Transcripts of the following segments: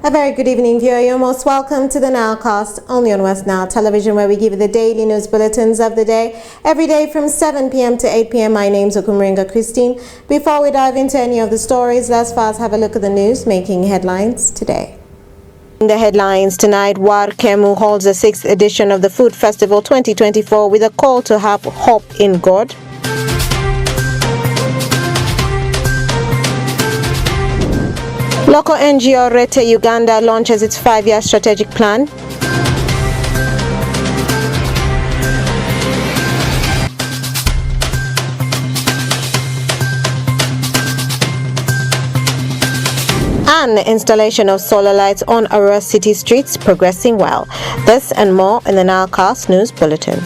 A very good evening, viewer. You're most welcome to the NILE Cast, only on West Nile Television, where we give you the daily news bulletins of the day, every day from 7 p.m. to 8 p.m. My name's Okumringa Christine. Before we dive into any of the stories, let's first have a look at the news making headlines today. In the headlines tonight, War Kemu holds the 6th edition of the Food Festival 2024 with a call to have hope in God. Local NGO Rete Uganda launches its 5-year strategic plan. And the installation of solar lights on Aurora city streets progressing well. This and more in the NILE Cast News Bulletin.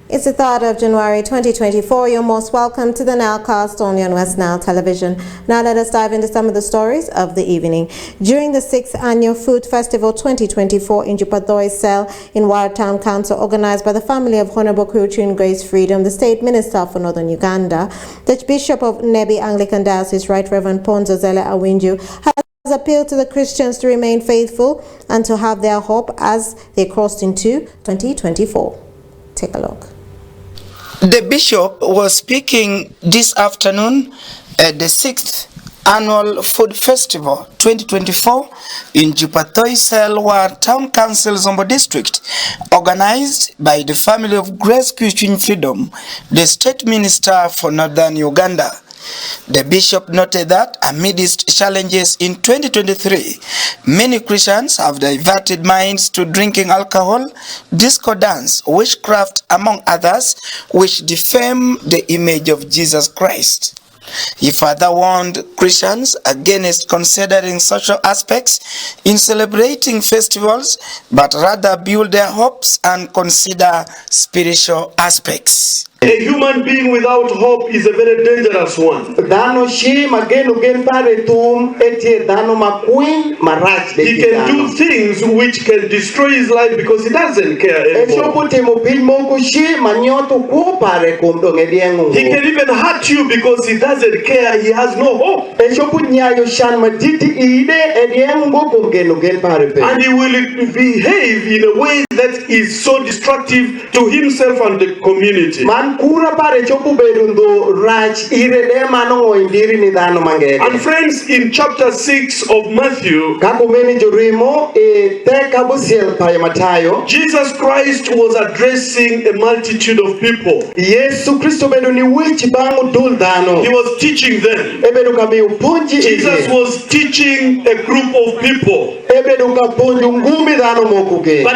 It's the 3rd of January 2024. You're most welcome to the NILE Cast, only on West Nile Television. Now let us dive into some of the stories of the evening. During the 6th Annual Food Festival 2024 in Jupatoi Cell in Ward Town Council, organized by the family of Honorable Kuruchin Grace Freedom, the State Minister for Northern Uganda, the Bishop of Nebi Anglican Diocese, Right Reverend Ponzo Zele Awinju, has appealed to the Christians to remain faithful and to have their hope as they crossed into 2024. Take a look. The Bishop was speaking this afternoon at the 6th Annual Food Festival 2024 in Jupatoi Selwa Town Council Zombo District, organized by the family of Grace Christian Freedom, the State Minister for Northern Uganda. The Bishop noted that amidst challenges in 2023, many Christians have diverted minds to drinking alcohol, disco dance, witchcraft, among others, which defame the image of Jesus Christ. He further warned Christians against considering social aspects in celebrating festivals, but rather build their hopes and consider spiritual aspects. A human being without hope is a very dangerous one. He can do things which can destroy his life because he doesn't care anymore. He can even hurt you because he doesn't care, he has no hope. And he will behave in a way that is so destructive to himself and the community. And friends, in chapter 6 of Matthew, Jesus Christ was addressing a multitude of people. He was teaching them. Jesus was teaching a group of people. But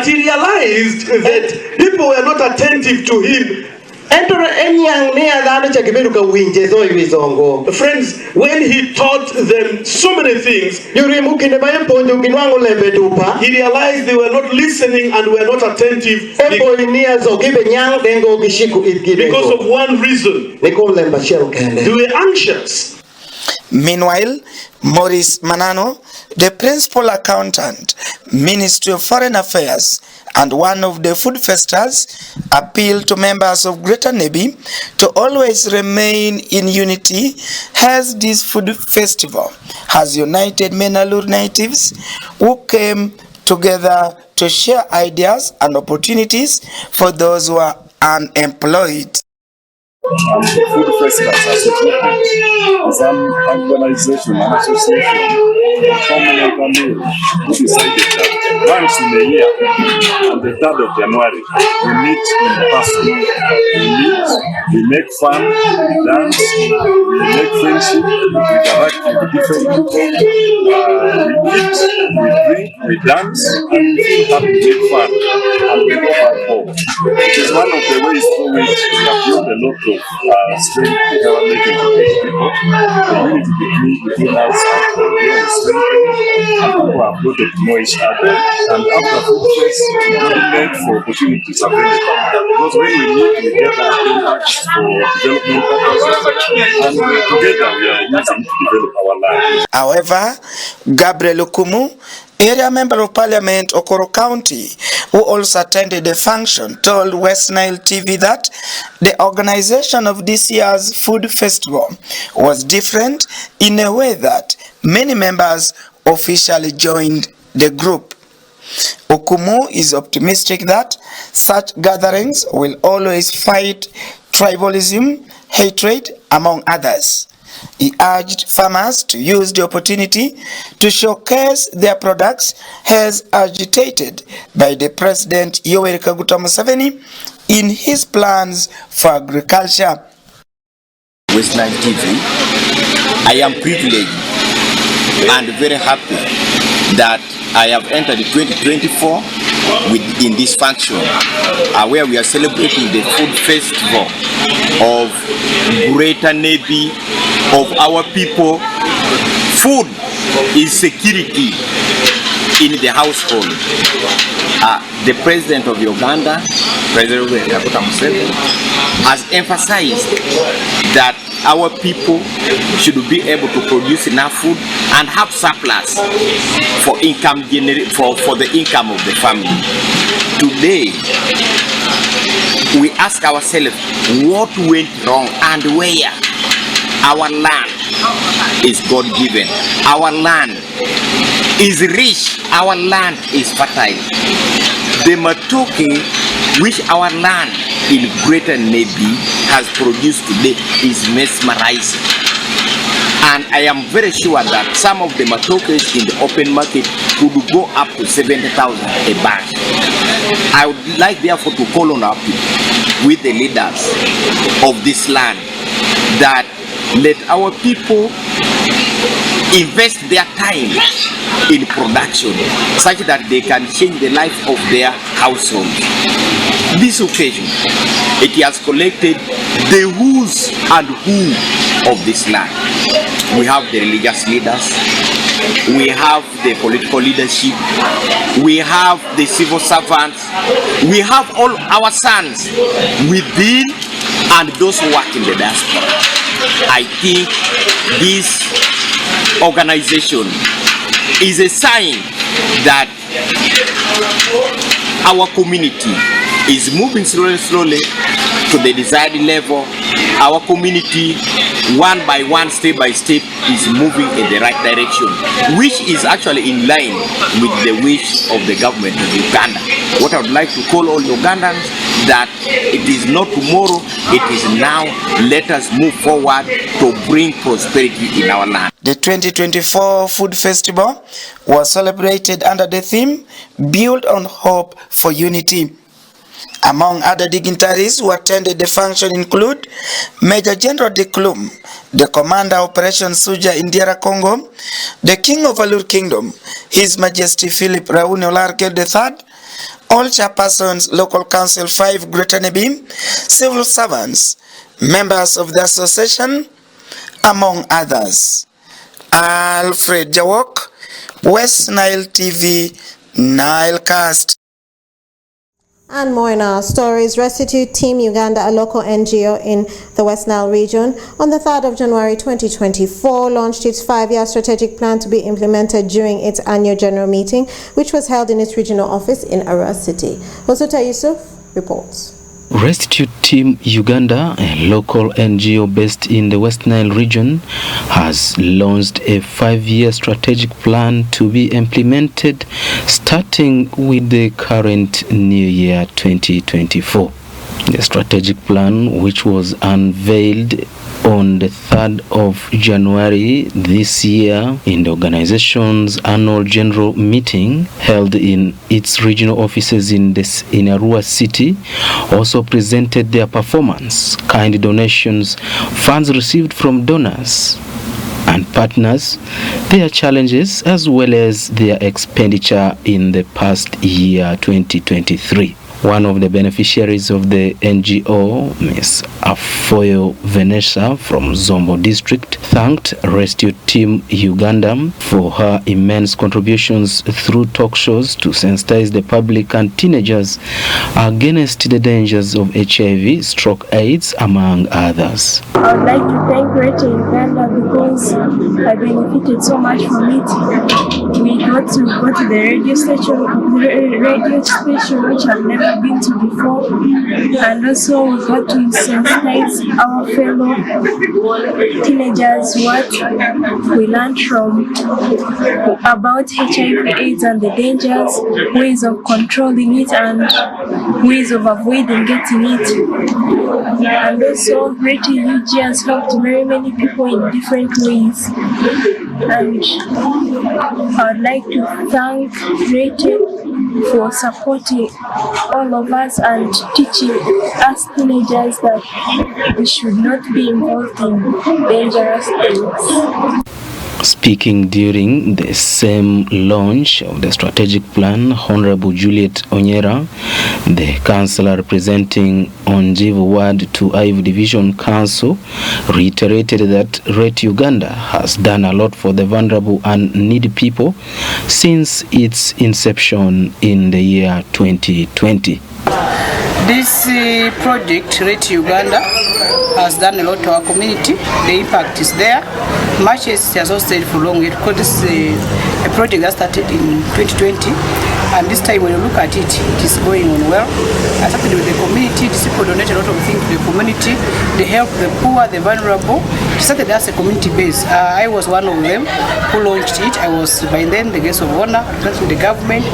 he realized that people were not attentive to him. Friends, when he taught them so many things, he realized they were not listening and were not attentive because of one reason. They were anxious. Meanwhile, Maurice Manano, the principal accountant, Ministry of Foreign Affairs, and one of the food festers, appealed to members of Greater Nebi to always remain in unity, as this food festival has united Menalur natives who came together to share ideas and opportunities for those who are unemployed. The Food Festivals Association is an organization, an association permanently who decided that once in a year, on the 3rd of January, we meet in person. We meet, we make fun, we dance, we make friendship, we interact with different people, we eat, we drink, we dance, and we feel happy, we make fun, and we go back home. It is one of the ways through which we have built a lot of strength in our relationship with people. The unity between us has been strengthened, and people have got to know each other. And after food fest, we look for opportunities available. Because when we meet, we get our impact for development purposes, and together we are using to develop our lives. However, Gabriel Okumu, Area Member of Parliament Okoro County, who also attended the function, told West Nile TV that the organization of this year's food festival was different in a way that many members officially joined the group. Okumu is optimistic that such gatherings will always fight tribalism, hatred, among others. He urged farmers to use the opportunity to showcase their products as agitated by the President Yoweri Kaguta Museveni in his plans for agriculture. West Nile TV, I am privileged and very happy that I have entered 2024 in this function where we are celebrating the food festival of Greater Navy, of our people. Food is security in the household. The President of Uganda, President Kaguta Museveni, has emphasized that our people should be able to produce enough food and have surplus for income for the income of the family. Today, we ask ourselves what went wrong and where. Our land is God-given. Our land is rich. Our land is fertile. The matoke which our land in Greater Navy has produced today is mesmerizing. And I am very sure that some of the matokes in the open market could go up to 70,000 a bag. I would like therefore to call on our people with the leaders of this land that let our people invest their time in production such that they can change the life of their households. This occasion, it has collected the who's and who of this land. We have the religious leaders, we have the political leadership, we have the civil servants, we have all our sons within and those who work in the diaspora. I think this organization is a sign that our community is moving slowly to the desired level. Our community, one by one, step by step, is moving in the right direction, which is actually in line with the wish of the government of Uganda. What I would like to call all Ugandans, that it is not tomorrow, it is now. Let us move forward to bring prosperity in our land. The 2024 Food Festival was celebrated under the theme, Build on Hope for Unity. Among other dignitaries who attended the function include Major General de Klum, the Commander Operation Suja in DR Congo, the King of Alur Kingdom, His Majesty Philip Raoune Olarke III, all chairpersons, Local Council 5 Greater Nebim, civil servants, members of the association, among others. Alfred Jawok, West Nile TV, Nile Cast. And more in our stories. Restitute Team Uganda, a local NGO in the West Nile region, on the 3rd of January 2024 launched its 5-year strategic plan to be implemented during its annual general meeting, which was held in its regional office in Arua City. Hosuta Yusuf reports. Restitute Team Uganda, a local NGO based in the West Nile region, has launched a 5-year strategic plan to be implemented starting with the current new year 2024. The strategic plan, which was unveiled on the 3rd of January this year in the organization's annual general meeting held in its regional offices in Arua City, also presented their performance, kind donations, funds received from donors and partners, their challenges, as well as their expenditure in the past year 2023. One of the beneficiaries of the NGO, Ms. Afoyo Vanessa from Zombo District, thanked Rescue Team Uganda for her immense contributions through talk shows to sensitize the public and teenagers against the dangers of HIV, stroke, AIDS, among others. I would like to thank Rescue Uganda because I benefited so much from it. We got to go to the radio station which I've never been to before, and also we got to sensitize our fellow teenagers what we learned from about HIV/AIDS and the dangers, ways of controlling it, and ways of avoiding getting it. And also, Reti UG has helped very many people in different ways. And I would like to thank Reti for supporting all of us and teaching us teenagers that we should not be involved in dangerous things. Speaking during the same launch of the strategic plan, Honorable Juliet Onyera, the councillor representing Onjivu Ward to Ive Division Council, reiterated that Rate Uganda has done a lot for the vulnerable and needy people since its inception in the year 2020. This project, Rate Uganda, has done a lot to our community. The impact is there. Much as it has also stayed for long, because this is a project that started in 2020, and this time when you look at it, it is going on well. I started with the community. These people donate a lot of things to the community. They help the poor, the vulnerable. It started as a community base. I was one of them who launched it. I was by then the guest of honor, representing the government,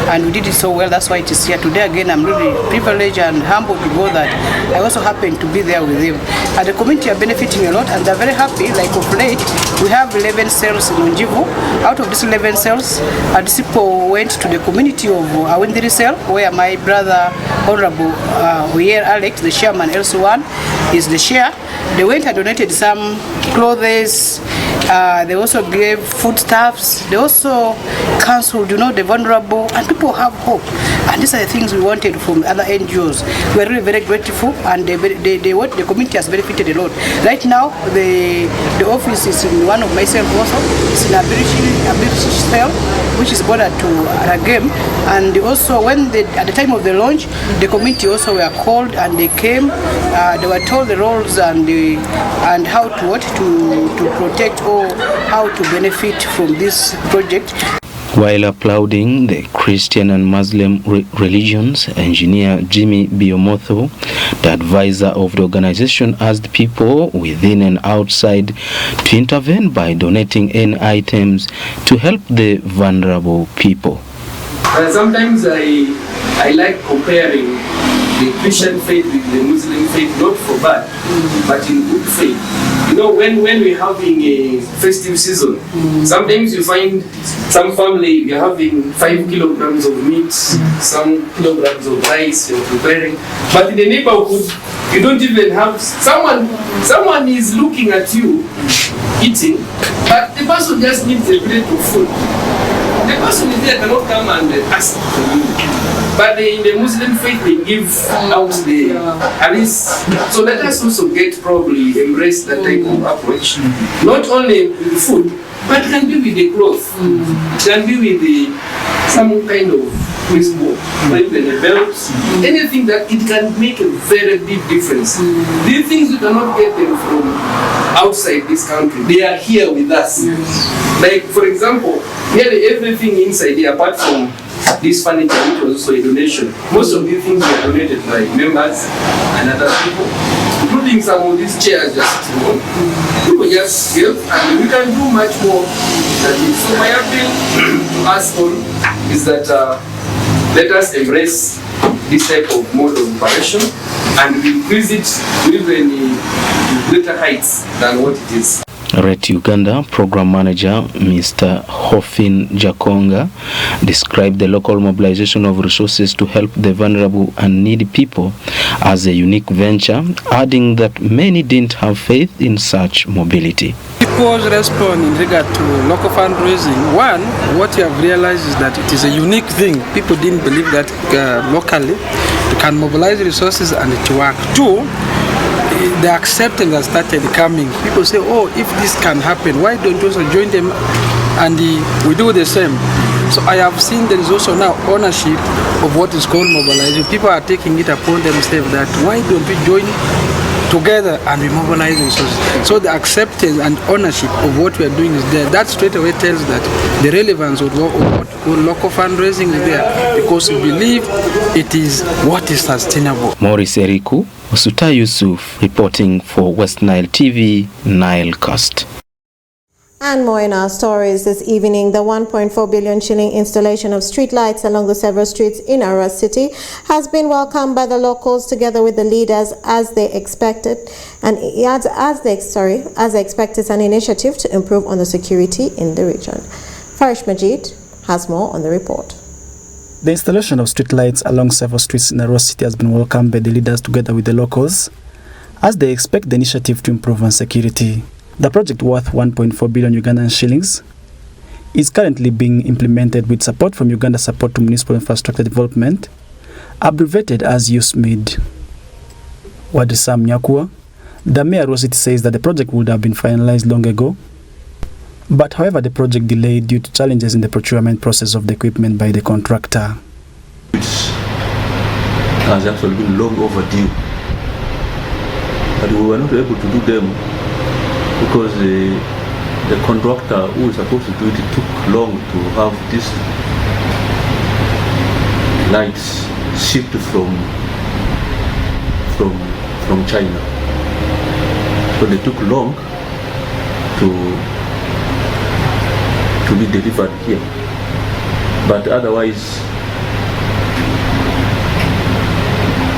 and we did it so well. That's why it is here today. Again, I'm really privileged and humbled to go that I also happened to be there with them. And the community are benefiting a lot, and they're very happy. Like of late, we have 11 cells in Onjivu. Out of these 11 cells, people went to the community of Awindiri cell, where my brother, Honorable Oyer Alex, the chairman, LC1, is the chair. They went and donated some clothes. They also gave foodstuffs. They also counseled, the vulnerable, and people have hope. And these are the things we wanted from other NGOs. We are really very grateful, and the community has benefited a lot. Right now, the office is in one of my cells also. It's in a British cell, which is bordered to Ragem. And also, at the time of the launch, the community also were called, and they came. They were told the roles and how to protect or how to benefit from this project. While applauding the Christian and Muslim religions, engineer Jimmy Biomotho, the advisor of the organization, asked people within and outside to intervene by donating any items to help the vulnerable people. Sometimes I like comparing the Christian faith with the Muslim faith, not for bad, but in good faith. When we're having a festive season, sometimes you find some family, you're having 5 kilograms of meat, some kilograms of rice you're preparing, but in the neighborhood, you don't even have, someone is looking at you eating, but the person just needs a plate of food. The person is there cannot come and ask for you. But in the Muslim faith, they give out the at least. So let us also embrace that type of approach. Not only with the food, but it can be with the clothes. It can be with some kind of wristwatch, or even a belt. Anything that it can make a very big difference. These things you cannot get them from outside this country. They are here with us. Like for example, nearly everything inside here, apart from this furniture, which was also a donation. Most of these things were donated by members and other people, including some of these chairs just people just give, and we can do much more than this. So my appeal to us all is that let us embrace this type of mode of operation and increase it to even greater heights than what it is. Rate Uganda Program Manager Mr. Hofin Jakonga described the local mobilization of resources to help the vulnerable and needy people as a unique venture, adding that many didn't have faith in such mobility. People's response in regard to local fundraising, one, what you have realized is that it is a unique thing. People didn't believe that locally they can mobilize resources and it work. Two, the acceptance has started coming. People say, oh, if this can happen, why don't you also join them and we do the same? So I have seen there is also now ownership of what is called mobilizing. People are taking it upon themselves that why don't we join together and we mobilize resources? So the acceptance and ownership of what we are doing is there. That straight away tells that the relevance of what we call local fundraising is there, because we believe it is what is sustainable. Maurice Eriku, Suta Yusuf reporting for West Nile TV, Nile Cast. And more in our stories this evening. The 1.4 billion shilling installation of street lights along the several streets in Arua City has been welcomed by the locals together with the leaders as they expected, and as they expect it's an initiative to improve on the security in the region. Farish Majid has more on the report. The installation of street lights along several streets in Arua City has been welcomed by the leaders together with the locals as they expect the initiative to improve on security. The project, worth 1.4 billion Ugandan shillings, is currently being implemented with support from Uganda Support to Municipal Infrastructure Development, abbreviated as USMID. Wadrisam Nyakua, the mayor of Arua City, says that the project would have been finalized long ago, but however the project delayed due to challenges in the procurement process of the equipment by the contractor. It has actually been long overdue, but we were not able to do them because the contractor who was supposed to do it took long to have these lights shipped from China. So they took long to be delivered here. But otherwise,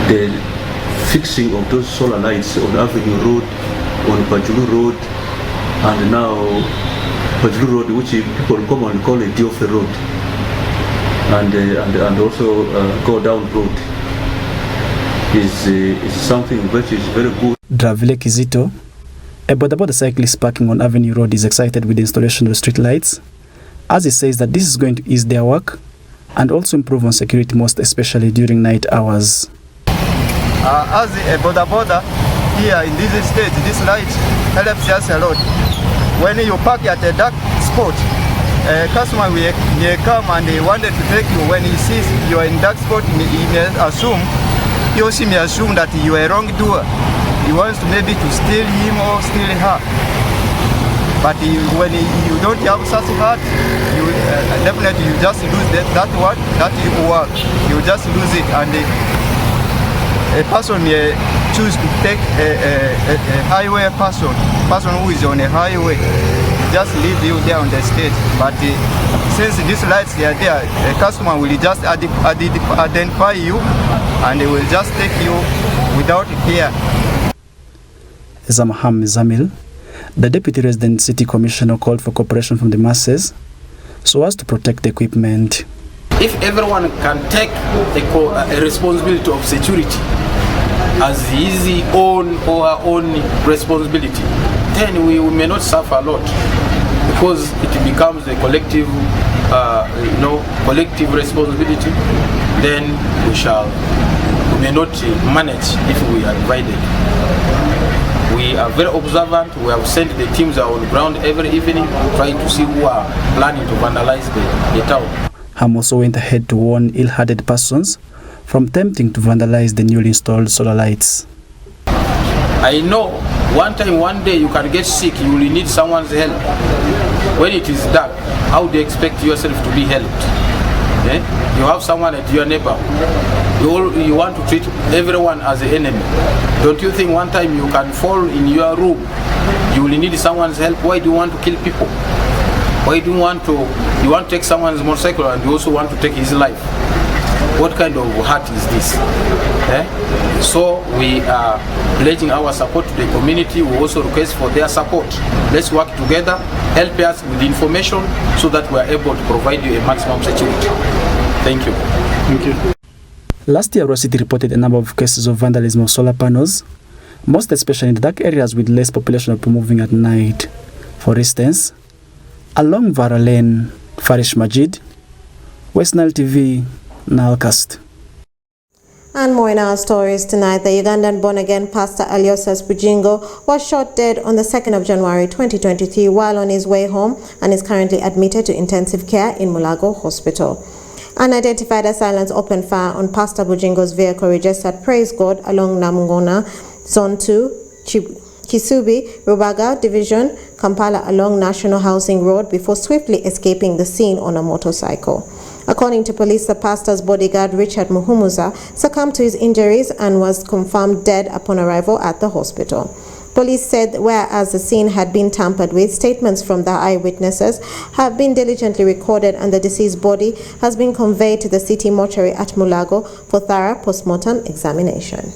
the fixing of those solar lights on Avenue Road, on Pajulu Road, and now Pajulu Road, which people commonly call it Diofe Road, and also go down road, is something which is very good. Dravile Kizito, a bodaboda cyclist parking on Avenue Road, is excited with the installation of street lights, as he says that this is going to ease their work and also improve on security, most especially during night hours. As a bodaboda here in this state, this light helps us a lot. When you park at a dark spot, a customer will come and he wanted to take you. When he sees you are in dark spot, he or she may assume that you are a wrongdoer. He wants to maybe to steal him or steal her. But when you don't have such heart, you definitely you just lose that work. You just lose it, and a person may choose to take a highway person who is on a highway, just leave you there on the stage. But since these lights are there, a customer will just identify you and they will just take you without fear. Zamaham Zamil, the Deputy Resident City Commissioner, called for cooperation from the masses so as to protect the equipment. If everyone can take a responsibility of security as his own or her own responsibility, then we may not suffer a lot, because it becomes a collective, collective responsibility. Then we may not manage if we are divided. We are very observant. We have sent the teams on the ground every evening, trying to see who are planning to vandalize the town. Ham also went ahead to warn ill-hearted persons from attempting to vandalize the newly installed solar lights. I know one day you can get sick, you will need someone's help. When it is dark, how do you expect yourself to be helped? You have someone at your neighbor. You want to treat everyone as an enemy. Don't you think one time you can fall in your room, you will need someone's help? Why do you want to kill people? Why do you want to take someone's motorcycle and you also want to take his life? What kind of heart is this? So we are pledging our support to the community. We also request for their support. Let's work together, help us with information so that we are able to provide you a maximum security. Thank you. Thank you. Last year, Arua City reported a number of cases of vandalism of solar panels, most especially in the dark areas with less population of people moving at night. For instance, along Vara Lane, Farish Majid, West Nile TV, NILE CAST. And more in our stories tonight. The Ugandan born-again pastor Aliosas Bujingo was shot dead on the 2nd of January 2023 while on his way home and is currently admitted to intensive care in Mulago Hospital. Unidentified assailants opened fire on Pastor Bujingo's vehicle registered Praise God along Namungona, Zone 2, Kisubi, Rubaga Division, Kampala along National Housing Road before swiftly escaping the scene on a motorcycle. According to police, the pastor's bodyguard, Richard Muhumuza, succumbed to his injuries and was confirmed dead upon arrival at the hospital. Police said whereas the scene had been tampered with, statements from the eyewitnesses have been diligently recorded and the deceased body has been conveyed to the city mortuary at Mulago for thorough post-mortem examination.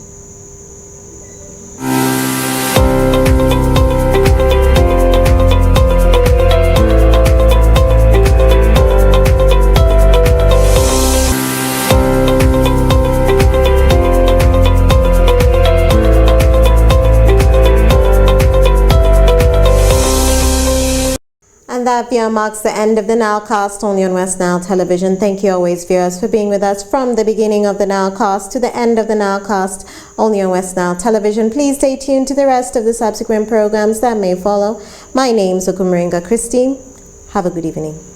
And that view marks the end of the NILE Cast only on West Nile Television. Thank you always, viewers, for being with us from the beginning of the NILE Cast to the end of the NILE Cast only on West Nile Television. Please stay tuned to the rest of the subsequent programs that may follow. My name is Okumuringa Christine. Have a good evening.